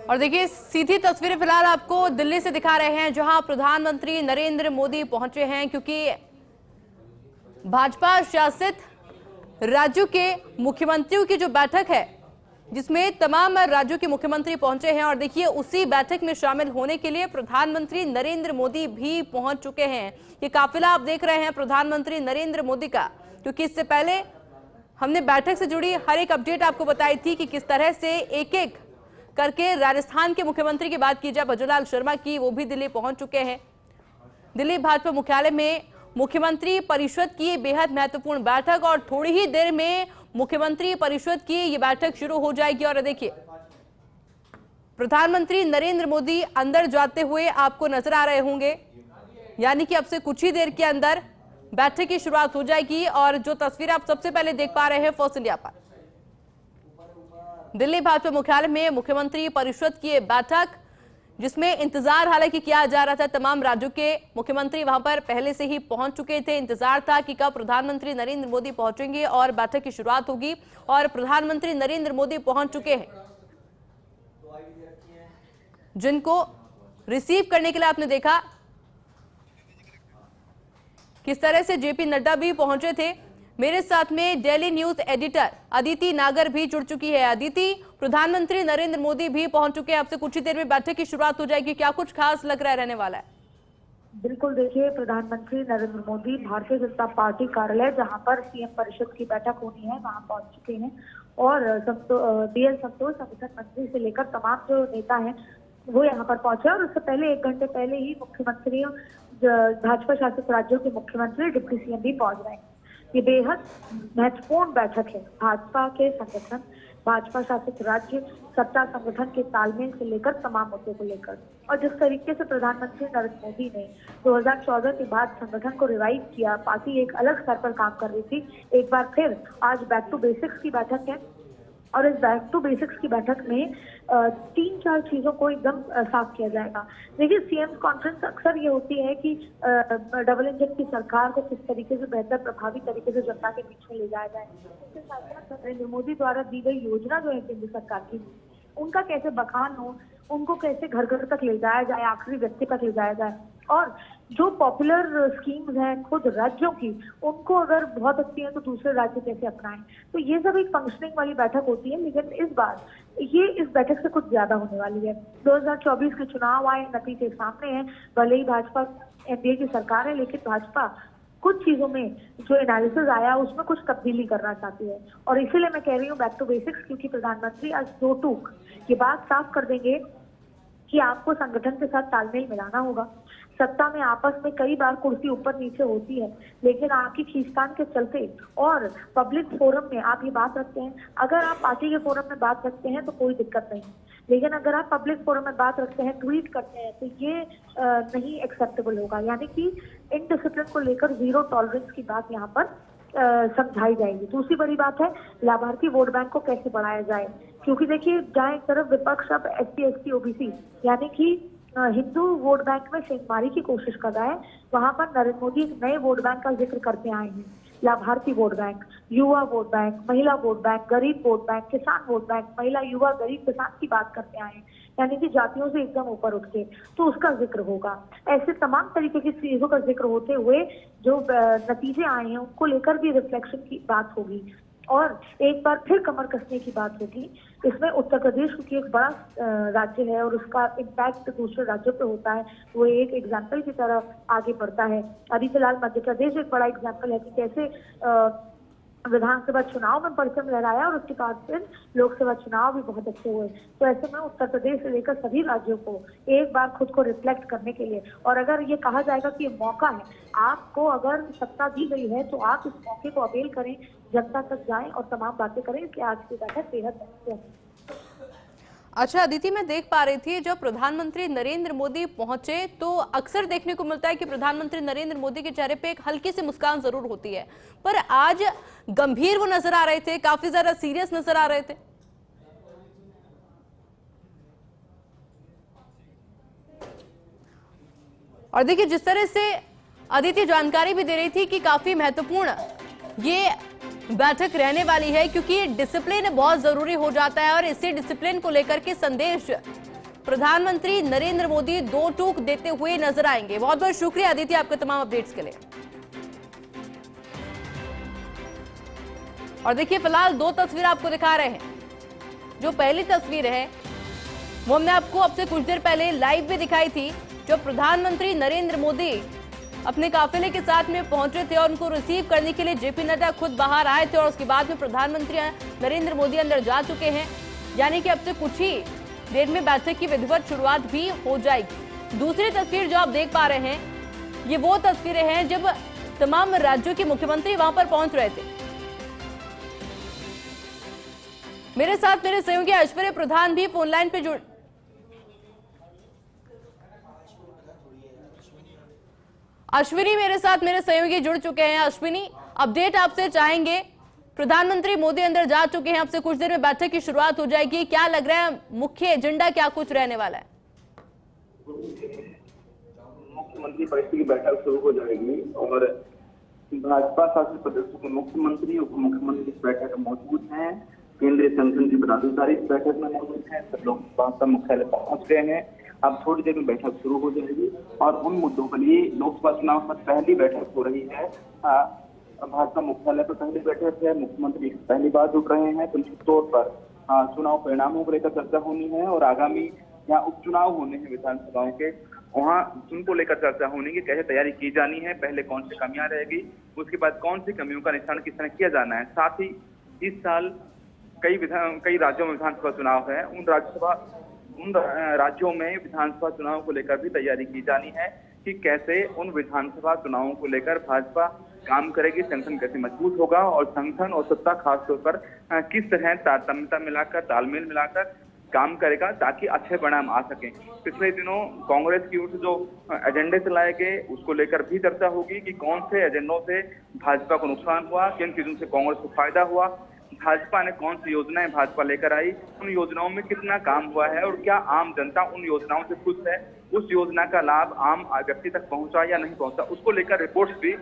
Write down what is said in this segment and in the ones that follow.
और देखिए सीधी तस्वीरें फिलहाल आपको दिल्ली से दिखा रहे हैं, जहां प्रधानमंत्री नरेंद्र मोदी पहुंचे हैं, क्योंकि भाजपा शासित राज्यों के मुख्यमंत्रियों की जो बैठक है, जिसमें तमाम राज्यों के मुख्यमंत्री पहुंचे हैं। और देखिए उसी बैठक में शामिल होने के लिए प्रधानमंत्री नरेंद्र मोदी भी पहुंच चुके हैं। ये काफिला आप देख रहे हैं प्रधानमंत्री नरेंद्र मोदी का, क्योंकि इससे पहले हमने बैठक से जुड़ी हर एक अपडेट आपको बताई थी कि किस तरह से एक एक करके राजस्थान के मुख्यमंत्री की बात की जाए, भजनलाल शर्मा की, वो भी दिल्ली पहुंच चुके हैं। दिल्ली भाजपा मुख्यालय में मुख्यमंत्री परिषद की बेहद महत्वपूर्ण बैठक, और थोड़ी ही देर में मुख्यमंत्री परिषद की ये बैठक शुरू हो जाएगी। और देखिए प्रधानमंत्री नरेंद्र मोदी अंदर जाते हुए आपको नजर आ रहे होंगे, यानी कि अब से कुछ ही देर के अंदर बैठक की शुरुआत हो जाएगी। और जो तस्वीर आप सबसे पहले देख पा रहे हैं फर्स्ट इंडिया पर, दिल्ली भाजपा मुख्यालय में मुख्यमंत्री परिषद की बैठक, जिसमें इंतजार हालांकि किया जा रहा था, तमाम राज्यों के मुख्यमंत्री वहां पर पहले से ही पहुंच चुके थे। इंतजार था कि कब प्रधानमंत्री नरेंद्र मोदी पहुंचेंगे और बैठक की शुरुआत होगी। और प्रधानमंत्री नरेंद्र मोदी पहुंच चुके हैं, जिनको रिसीव करने के लिए आपने देखा किस तरह से जेपी नड्डा भी पहुंचे थे। मेरे साथ में डेली न्यूज एडिटर अदिति नागर भी जुड़ चुकी है। अदिति, प्रधानमंत्री नरेंद्र मोदी भी पहुंच चुके हैं, अब से कुछ ही देर में बैठक की शुरुआत हो जाएगी, क्या कुछ खास लग रहा है रहने वाला है? बिल्कुल, देखिए प्रधानमंत्री नरेंद्र मोदी भारतीय जनता पार्टी कार्यालय जहां पर सीएम परिषद की बैठक होनी है वहां पहुंच चुके हैं। और डीएल संतोष, संगठन मंत्री से लेकर तमाम जो नेता हैं वो यहाँ पर पहुंचे। और उससे पहले 1 घंटे पहले ही मुख्यमंत्रियों, भाजपा शासित राज्यों के मुख्यमंत्री, डिप्टी सीएम भी पहुंच रहे हैं। ये बेहद महत्वपूर्ण बैठक है। भाजपा के संगठन, भाजपा शासित राज्य, सत्ता संगठन के तालमेल से लेकर तमाम मुद्दों को लेकर, और जिस तरीके से प्रधानमंत्री नरेंद्र मोदी ने 2014 के बाद संगठन को रिवाइव किया, पार्टी एक अलग स्तर पर काम कर रही थी, एक बार फिर आज बैक टू बेसिक्स की बैठक है। और इस बैक टू बेसिक्स की बैठक में 3-4 चीजों को एकदम साफ किया जाएगा। देखिए सीएम कॉन्फ्रेंस अक्सर ये होती है कि डबल इंजन की सरकार को किस तरीके से बेहतर प्रभावी तरीके से जनता के बीच में ले जाया जाए। इसके साथ साथ नरेंद्र मोदी द्वारा दी गई योजना जो है केंद्र सरकार की, उनका कैसे बखान हो, उनको कैसे घर घर तक ले जाया जाए, आखिरी व्यक्ति तक ले जाया जाए। और जो पॉपुलर स्कीम्स हैं खुद राज्यों की, उनको अगर बहुत अच्छी है तो दूसरे राज्य कैसे अपनाएं। तो ये सब एक फंक्शनिंग वाली बैठक होती है। लेकिन इस बार ये इस बैठक से कुछ ज्यादा होने वाली है। 2024 के चुनाव आए, नतीजे सामने हैं, भले ही भाजपा एनडीए की सरकार है, लेकिन भाजपा कुछ चीजों में जो एनालिसिस आया उसमें कुछ तब्दीली करना चाहती है। और इसीलिए मैं कह रही हूँ बैक टू बेसिक्स, क्योंकि प्रधानमंत्री आज 2 टूक ये बात साफ कर देंगे कि आपको संगठन के साथ तालमेल मिलाना होगा। सत्ता में आपस में कई बार कुर्सी ऊपर नीचे होती है, लेकिन आपकी खींचतान के चलते और पब्लिक फोरम में आप ये बात रखते हैं। अगर आप पार्टी के फोरम में बात रखते हैं तो कोई दिक्कत नहीं, लेकिन अगर आप पब्लिक फोरम में बात रखते हैं, ट्वीट करते हैं, तो ये नहीं एक्सेप्टेबल होगा। यानी कि इनडिसिप्लिन को लेकर 0 टॉलरेंस की बात यहाँ पर समझाई जाएगी। दूसरी बड़ी बात है लाभार्थी वोट बैंक को कैसे बढ़ाया जाए, क्योंकि देखिए जहाँ एक तरफ विपक्ष अब SC ST OBC यानी कि हिंदू वोट बैंक में सेंधमारी की कोशिश कर रहा है, वहां पर नरेंद्र मोदी एक नए वोट बैंक का जिक्र करते आए हैं। लाभार्थी वोट बैंक, युवा वोट बैंक, महिला वोट बैंक, गरीब वोट बैंक, किसान वोट बैंक, महिला, युवा, गरीब, किसान की बात करते आए हैं, यानी कि जातियों से एकदम ऊपर उठ के, तो उसका जिक्र होगा। ऐसे तमाम तरीके की चीजों का जिक्र होते हुए जो नतीजे आए हैं उनको लेकर भी रिफ्लेक्शन की बात होगी। और एक बार फिर कमर कसने की बात होगी। इसमें उत्तर प्रदेश क्योंकि एक बड़ा राज्य है और उसका इम्पैक्ट दूसरे राज्यों पे होता है, वो एक एग्जाम्पल की तरफ आगे बढ़ता है। अभी फिलहाल मध्य प्रदेश एक बड़ा एग्जाम्पल है कि कैसे विधानसभा चुनाव में परचम लहराया और उसके बाद फिर लोकसभा चुनाव भी बहुत अच्छे हुए। तो ऐसे में उत्तर प्रदेश से लेकर सभी राज्यों को एक बार खुद को रिफ्लेक्ट करने के लिए, और अगर ये कहा जाएगा कि ये मौका है, आपको अगर सत्ता दी गई है तो आप इस मौके को अवेल करें, जनता तक जाएं और तमाम बातें करें। इसलिए आज की बैठक बेहद महत्वपूर्ण है। अच्छा अदिति, मैं देख पा रही थी जब प्रधानमंत्री नरेंद्र मोदी पहुंचे तो अक्सर देखने को मिलता है कि प्रधानमंत्री नरेंद्र मोदी के चेहरे पे एक हल्की सी मुस्कान जरूर होती है, पर आज गंभीर वो नजर आ रहे थे, काफी ज्यादा सीरियस नजर आ रहे थे। और देखिए जिस तरह से अदिति जानकारी भी दे रही थी कि काफी महत्वपूर्ण ये बैठक रहने वाली है, क्योंकि डिसिप्लिन बहुत जरूरी हो जाता है और इसी डिसिप्लिन को लेकर के संदेश प्रधानमंत्री नरेंद्र मोदी दो टूक देते हुए नजर आएंगे। बहुत बहुत शुक्रिया आदित्य आपके तमाम अपडेट्स के लिए। और देखिए फिलहाल दो तस्वीर आपको दिखा रहे हैं। जो पहली तस्वीर है वो हमने आपको अब से कुछ देर पहले लाइव में दिखाई थी, जो प्रधानमंत्री नरेंद्र मोदी अपने काफिले के साथ में पहुंचे थे और उनको रिसीव करने के लिए जेपी नड्डा खुद बाहर आए थे और उसके बाद में प्रधानमंत्री नरेंद्र मोदी अंदर जा चुके हैं। यानी कि अब से कुछ ही देर में बैठक की विधिवत शुरुआत भी हो जाएगी। दूसरी तस्वीर जो आप देख पा रहे हैं ये वो तस्वीरें हैं जब तमाम राज्यों के मुख्यमंत्री वहां पर पहुंच रहे थे। मेरे साथ मेरे सहयोगी ऐश्वर्य प्रधान भी फोन लाइन पे जुड़ अश्विनी मेरे साथ मेरे सहयोगी जुड़ चुके हैं। अश्विनी, अपडेट आपसे चाहेंगे। प्रधानमंत्री मोदी अंदर जा चुके हैं, अब से कुछ देर में बैठक की शुरुआत हो जाएगी। क्या लग रहा है मुख्य एजेंडा क्या कुछ रहने वाला है? मुख्यमंत्री परिषद की बैठक शुरू हो जाएगी और भाजपा शासित प्रदेशों के मुख्यमंत्री उप मुख्यमंत्री इस बैठक में मौजूद हैं। केंद्रीय संगठन के पदाधिकारी इस बैठक में मौजूद हैं। सब लोग भाजपा मुख्यालय पहुंच गए हैं। अब थोड़ी देर में बैठक शुरू हो जाएगी और उन मुद्दों के लिए लोकसभा चुनाव पर पहली बैठक हो रही है। भाजपा मुख्यालय पर पहली बैठक है। मुख्यमंत्री पहली बार जुड़ रहे हैं तो निश्चित तौर पर चुनाव परिणामों को लेकर चर्चा होनी है और आगामी यहाँ उपचुनाव होने हैं विधानसभाओं के, वहाँ उनको लेकर चर्चा होनी है। कैसे तैयारी की जानी है, पहले कौन सी कमियां रहेगी, उसके बाद कौन सी कमियों का निशान किस तरह किया जाना है। साथ ही इस साल कई राज्यों में विधानसभा चुनाव है। उन राज्यों में विधानसभा चुनाव को लेकर भी तैयारी की जानी है कि कैसे उन विधानसभा चुनावों को लेकर भाजपा काम करेगी, संगठन कैसे मजबूत होगा और संगठन और सत्ता खासतौर पर किस तरह तारतम्यता मिलाकर, तालमेल मिलाकर काम करेगा ताकि अच्छे परिणाम आ सकें। पिछले दिनों कांग्रेस की ओर से जो एजेंडे चलाए गए उसको लेकर भी चर्चा होगी कि कौन से एजेंडों से भाजपा को नुकसान हुआ, किन चीजों से कांग्रेस को फायदा हुआ, भाजपा ने कौन सी योजनाएं भाजपा लेकर आई, उन योजनाओं में कितना काम हुआ है और क्या आम जनता उन योजनाओं से खुश है, उस योजना का लाभ आम व्यक्ति तक पहुंचा या नहीं पहुंचा, उसको लेकर रिपोर्ट्स भी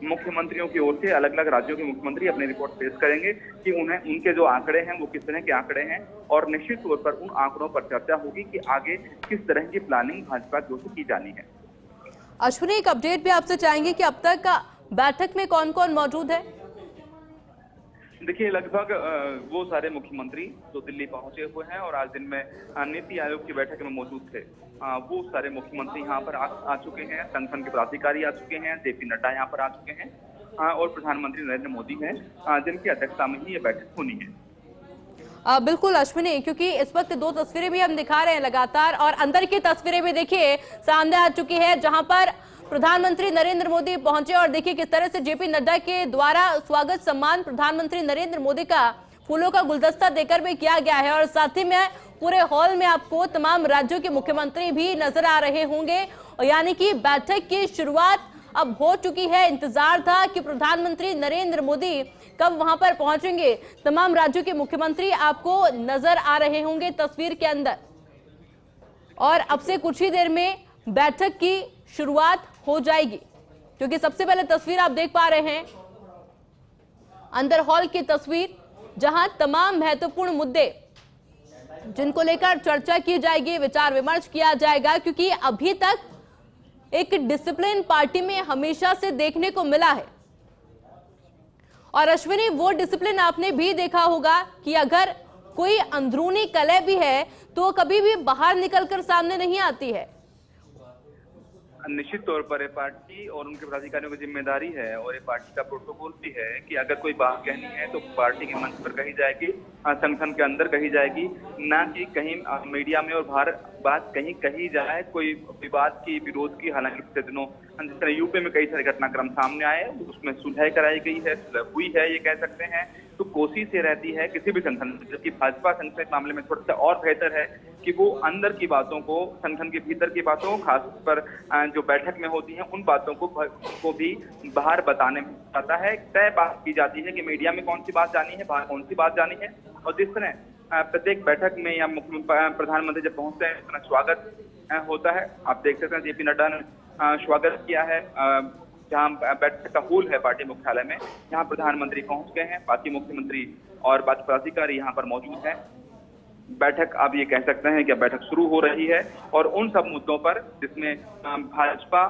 मुख्यमंत्रियों की ओर से अलग अलग राज्यों के मुख्यमंत्री अपनी रिपोर्ट पेश करेंगे कि उन्हें उनके जो आंकड़े हैं वो किस तरह के आंकड़े हैं और निश्चित तौर पर उन आंकड़ों पर चर्चा होगी कि आगे किस तरह की प्लानिंग भाजपा की ओर से की जानी है। अश्विनी, एक अपडेट भी आपसे चाहेंगे कि अब तक बैठक में कौन कौन मौजूद है? देखिए लगभग वो सारे मुख्यमंत्री जो दिल्ली पहुंचे हुए हैं और आज दिन में नीति आयोग की बैठक में मौजूद थे, वो सारे मुख्यमंत्री यहाँ पर आ चुके हैं। संगठन के पदाधिकारी आ चुके हैं, जेपी नड्डा यहाँ पर आ चुके हैं और प्रधानमंत्री नरेंद्र मोदी हैं जिनकी अध्यक्षता में ही ये बैठक होनी है। बिल्कुल अश्विनी, क्योंकि इस वक्त दो तस्वीरें भी हम दिखा रहे हैं लगातार और अंदर की तस्वीरें भी देखिए सामने आ चुकी है जहां पर प्रधानमंत्री नरेंद्र मोदी पहुंचे और देखिए किस तरह से जेपी नड्डा के द्वारा स्वागत सम्मान प्रधानमंत्री नरेंद्र मोदी का फूलों का गुलदस्ता देकर भी किया गया है और साथ ही में पूरे हॉल में आपको तमाम राज्यों के मुख्यमंत्री भी नजर आ रहे होंगे और यानी कि बैठक की शुरुआत अब हो चुकी है। इंतजार था कि प्रधानमंत्री नरेंद्र मोदी कब वहां पर पहुंचेंगे। तमाम राज्यों के मुख्यमंत्री आपको नजर आ रहे होंगे तस्वीर के अंदर और अब से कुछ ही देर में बैठक की शुरुआत हो जाएगी। क्योंकि सबसे पहले तस्वीर आप देख पा रहे हैं अंदर हॉल की तस्वीर, जहां तमाम महत्वपूर्ण मुद्दे जिनको लेकर चर्चा की जाएगी, विचार विमर्श किया जाएगा, क्योंकि अभी तक एक डिसिप्लिन पार्टी में हमेशा से देखने को मिला है। और अश्विनी, वो डिसिप्लिन आपने भी देखा होगा कि अगर कोई अंदरूनी कलह भी है तो कभी भी बाहर निकलकर सामने नहीं आती है। निश्चित तौर पर ये पार्टी और उनके पदाधिकारियों की जिम्मेदारी है और ये पार्टी का प्रोटोकॉल भी है कि अगर कोई बात कहनी है तो पार्टी के मंच पर कही जाएगी, संगठन के अंदर कही जाएगी, ना कि कहीं मीडिया में और बाहर बात कहीं कही जाए कोई विवाद की, विरोध की। हालांकि पिछले दिनों जिस तरह यूपी में कई सारे घटनाक्रम सामने आए उसमें सुलह कराई गई है, सुलह हुई है ये कह सकते हैं। तो कोशिश ये रहती है किसी भी संगठन, जबकि भाजपा संगठन इस मामले में थोड़ा सा और बेहतर है कि वो अंदर की बातों को, संगठन के भीतर की बातों, खास पर जो बैठक में होती है उन बातों को भी बाहर बताने में आता है। तय बात की जाती है कि मीडिया में कौन सी बात जानी है, बाहर कौन सी बात जानी है। और जिस तरह प्रत्येक बैठक में या प्रधानमंत्री जब पहुंचते हैं उतना स्वागत होता है। आप देख सकते हैं जेपी नड्डा ने स्वागत किया है जहां बैठक का हॉल है पार्टी मुख्यालय में, यहाँ प्रधानमंत्री पहुंच गए हैं, बाकी मुख्यमंत्री और बाकी पदाधिकारी यहाँ पर मौजूद हैं। बैठक अब ये कह सकते हैं कि बैठक शुरू हो रही है और उन सब मुद्दों पर जिसमें भाजपा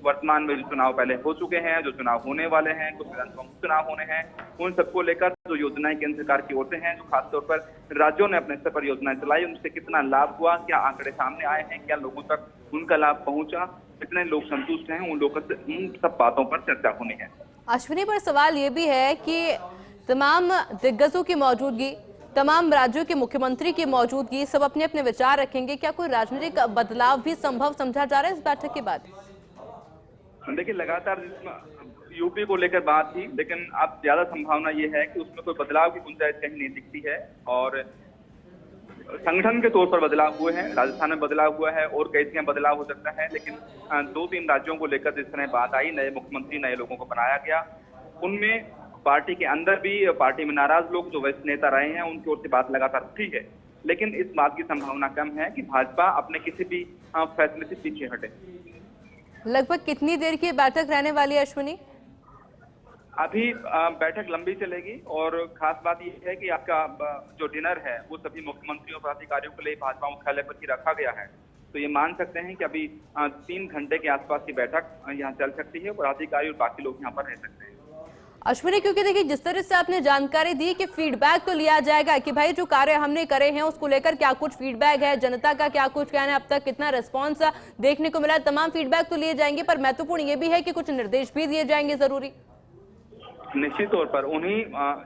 वर्तमान में जो चुनाव पहले हो चुके हैं, जो चुनाव होने वाले हैं, कुछ विधानसभा चुनाव होने हैं, उन सबको लेकर जो योजनाएं केंद्र सरकार की ओर से हैं, जो खासतौर पर राज्यों ने अपने स्तर पर योजनाएं चलाई, उनसे कितना लाभ हुआ, क्या आंकड़े सामने आए हैं, क्या लोगों तक उनका लाभ पहुंचा, कितने लोग संतुष्ट हैं, उन लोगों से उन सब बातों पर चर्चा होनी है। अश्विनी, पर सवाल ये भी है कि तमाम दिग्गजों की मौजूदगी, तमाम राज्यों के मुख्यमंत्री की मौजूदगी, सब अपने अपने विचार रखेंगे, क्या कोई राजनीतिक बदलाव भी संभव समझा जा रहा है इस बैठक के बाद? देखिए, लगातार यूपी को लेकर बात थी, लेकिन अब ज्यादा संभावना ये है कि उसमें कोई बदलाव की गुंजाइश कहीं नहीं दिखती है और संगठन के तौर पर बदलाव हुए हैं, राजस्थान में बदलाव हुआ है और कई जगह बदलाव हो सकता है, लेकिन 2-3 राज्यों को लेकर जिस तरह बात आई, नए मुख्यमंत्री, नए लोगों को बनाया गया, उनमें पार्टी के अंदर भी पार्टी में नाराज लोग जो वरिष्ठ नेता रहे हैं उनकी ओर से बात लगातार उठी है, लेकिन इस बात की संभावना कम है कि भाजपा अपने किसी भी फैसले से पीछे हटे। लगभग कितनी देर की बैठक रहने वाली है अश्विनी? अभी बैठक लंबी चलेगी और खास बात यह है कि आपका जो डिनर है वो सभी मुख्यमंत्रियों और पदाधिकारियों के लिए भाजपा मुख्यालय पर ही रखा गया है, तो ये मान सकते हैं कि अभी 3 घंटे के आसपास की बैठक यहाँ चल सकती है, पदाधिकारी और बाकी लोग यहाँ पर रह सकते हैं। अश्विनी, क्योंकि देखिए जिस तरह से आपने जानकारी दी कि फीडबैक तो लिया जाएगा कि भाई जो कार्य हमने करे हैं उसको लेकर क्या कुछ फीडबैक है, जनता का क्या कुछ कहना है, अब तक कितना रिस्पॉन्स देखने को मिला, तमाम फीडबैक तो लिए जाएंगे, पर महत्वपूर्ण ये भी है कि कुछ निर्देश भी दिए जाएंगे जरूरी। निश्चित तौर पर उन्हीं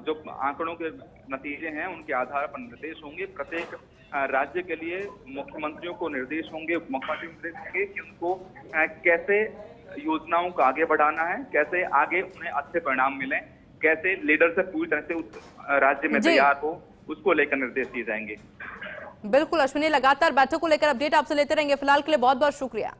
जो आंकड़ों के नतीजे हैं उनके आधार पर निर्देश होंगे, प्रत्येक राज्य के लिए मुख्यमंत्रियों को निर्देश होंगे, मुख्यमंत्री निर्देश होंगे कि उनको कैसे योजनाओं को आगे बढ़ाना है, कैसे आगे उन्हें अच्छे परिणाम मिले, कैसे लीडरशिप पूरी तरह से उस राज्य में तैयार हो, उसको लेकर निर्देश दिए जाएंगे। बिल्कुल अश्विनी, लगातार बैठक को लेकर अपडेट आपसे लेते रहेंगे, फिलहाल के लिए बहुत बहुत शुक्रिया।